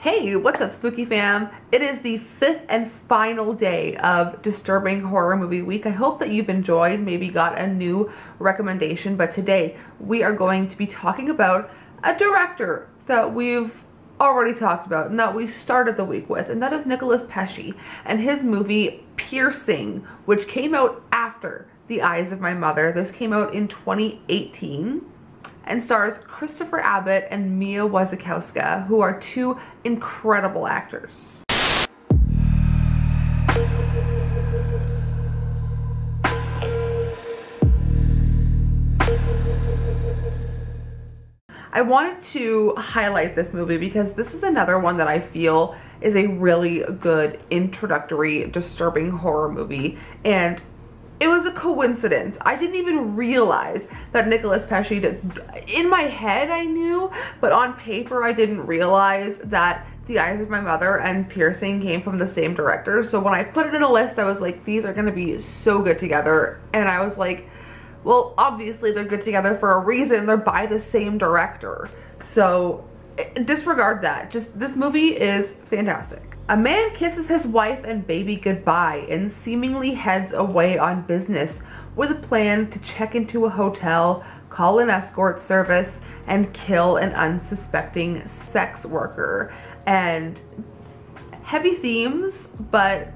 Hey, what's up, Spooky fam? It is the 5th and final day of Disturbing Horror Movie Week. I hope that you've enjoyed, maybe got a new recommendation, but today we are going to be talking about a director that we've already talked about and that we started the week with, and that is Nicolas Pesce and his movie Piercing, which came out after The Eyes of My Mother. This came out in 2018. And stars Christopher Abbott and Mia Wasikowska, who are two incredible actors. I wanted to highlight this movie because this is another one that I feel is a really good introductory disturbing horror movie, and it was a coincidence. I didn't even realize that Nicolas Pesce did. In my head I knew, but on paper I didn't realize that The Eyes of My Mother and Piercing came from the same director. So when I put it in a list, I was like, these are gonna be so good together. And I was like, well, obviously they're good together for a reason. They're by the same director. So disregard that. Just, this movie is fantastic. A man kisses his wife and baby goodbye and seemingly heads away on business with a plan to check into a hotel, call an escort service, and kill an unsuspecting sex worker. And heavy themes, but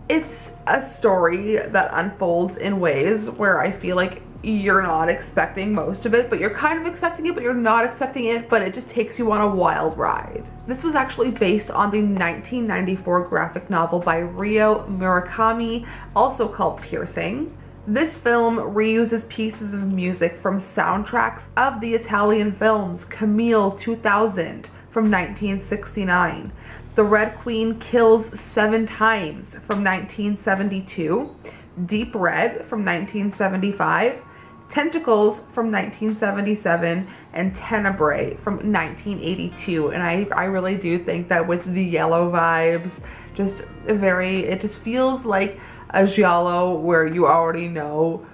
it's a story that unfolds in ways where I feel like you're not expecting most of it, but you're kind of expecting it, but you're not expecting it, but it just takes you on a wild ride. This was actually based on the 1994 graphic novel by Ryo Murakami, also called Piercing. This film reuses pieces of music from soundtracks of the Italian films Camille 2000 from 1969, The Red Queen Kills 7 Times from 1972, Deep Red from 1975, Tentacles from 1977, and Tenebrae from 1982. And I really do think that with the yellow vibes, it just feels like a giallo where you already know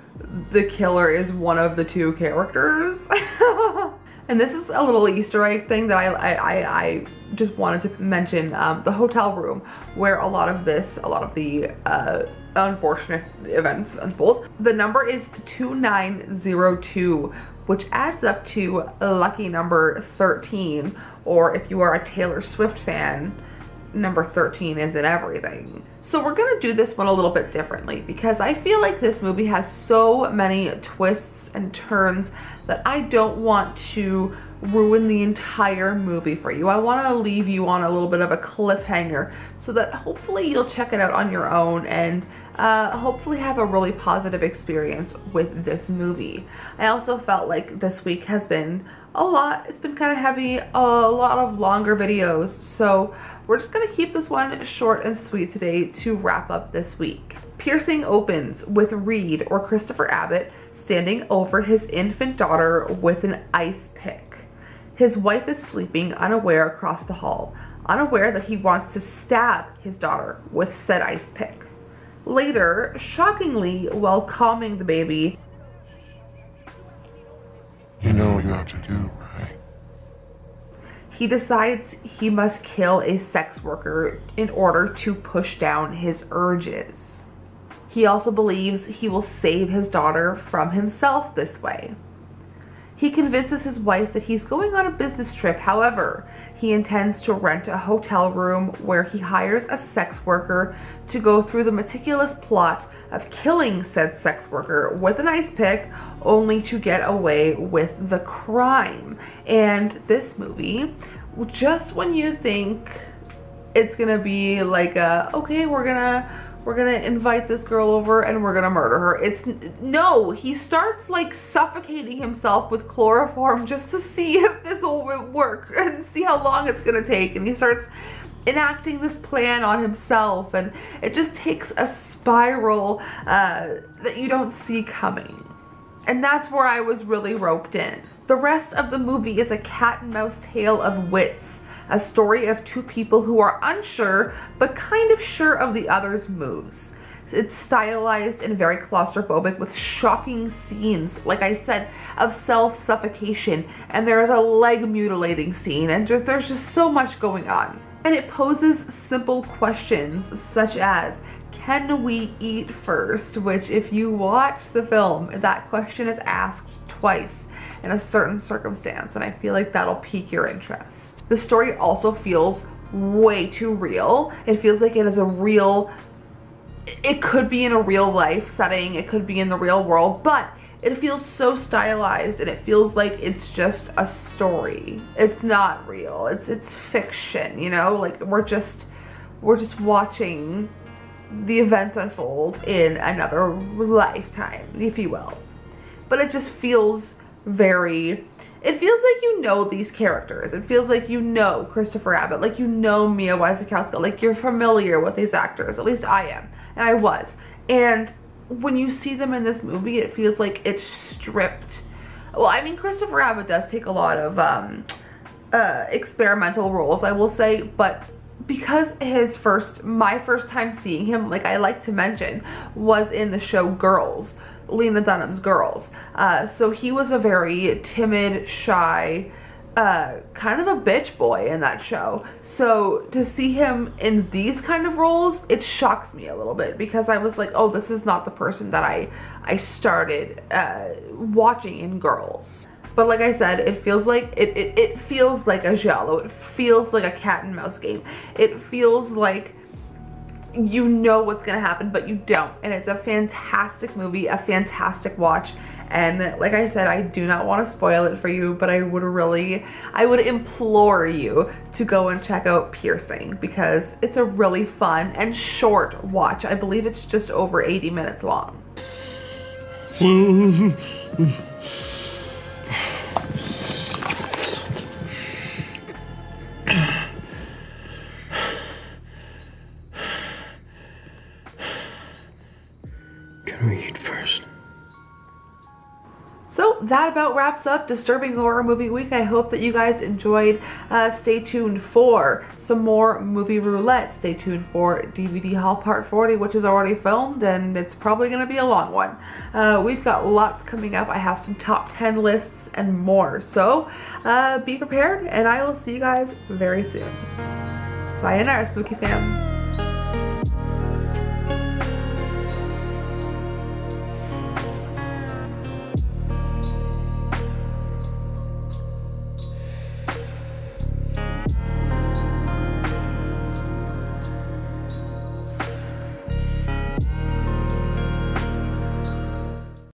the killer is one of the two characters. And this is a little Easter egg thing that I just wanted to mention. The hotel room where a lot of the unfortunate events unfold. The number is 2902, which adds up to lucky number 13, or if you are a Taylor Swift fan, number 13 is in everything. So we're gonna do this one a little bit differently because I feel like this movie has so many twists and turns that I don't want to ruin the entire movie for you. I want to leave you on a little bit of a cliffhanger so that hopefully you'll check it out on your own and hopefully have a really positive experience with this movie. I also felt like this week has been a lot. It's been kind of heavy, a lot of longer videos, so we're just gonna keep this one short and sweet today to wrap up this week. Piercing opens with Reed, or Christopher Abbott, standing over his infant daughter with an ice pick. His wife is sleeping, unaware, across the hall, unaware that he wants to stab his daughter with said ice pick. Later, shockingly, while calming the baby, "You know what you have to do, right?" he decides he must kill a sex worker in order to push down his urges. He also believes he will save his daughter from himself this way. He convinces his wife that he's going on a business trip. However, he intends to rent a hotel room where he hires a sex worker to go through the meticulous plot of killing said sex worker with an ice pick, only to get away with the crime. And this movie, just when you think it's gonna be like okay, we're gonna invite this girl over and we're gonna murder her, no, he starts like suffocating himself with chloroform just to see if this will work and see how long it's gonna take, and he starts enacting this plan on himself, and it just takes a spiral that you don't see coming. And that's where I was really roped in. The rest of the movie is a cat and mouse tale of wits, a story of two people who are unsure but kind of sure of the other's moves. It's stylized and very claustrophobic with shocking scenes, like I said, of self-suffocation, and there is a leg mutilating scene, and there's just so much going on. And it poses simple questions such as, can we eat first? Which, if you watch the film, that question is asked twice in a certain circumstance, and I feel like that'll pique your interest. The story also feels way too real. It feels like it is a real, it could be in a real life setting, it could be in the real world, but it feels so stylized and it feels like it's just a story. It's not real. It's fiction, you know? Like we're just watching the events unfold in another lifetime, if you will. But it just feels it feels like you know these characters. It feels like you know Christopher Abbott, like you know Mia Wasikowska, like you're familiar with these actors. At least I am, and I was. And when you see them in this movie, it feels like it's stripped. Well, I mean, Christopher Abbott does take a lot of experimental roles, I will say, but because my first time seeing him, like I like to mention, was in the show Girls, Lena Dunham's Girls. So he was a very timid, shy, kind of a bitch boy in that show. So to see him in these kind of roles, it shocks me a little bit, because I was like, oh, this is not the person that I started watching in Girls. But like I said, it feels like it feels like a giallo. It feels like a cat and mouse game. It feels like you know what's gonna happen, but you don't. And it's a fantastic movie, a fantastic watch. And like I said, I do not want to spoil it for you, but I would implore you to go and check out Piercing, because it's a really fun and short watch. I believe it's just over 80 minutes long. Can we eat first? So that about wraps up Disturbing Horror Movie Week. I hope that you guys enjoyed. Stay tuned for some more movie roulette. Stay tuned for DVD Haul Part 40, which is already filmed, and it's probably going to be a long one. We've got lots coming up. I have some top 10 lists and more. So be prepared, and I will see you guys very soon. Sayonara, Spooky fam.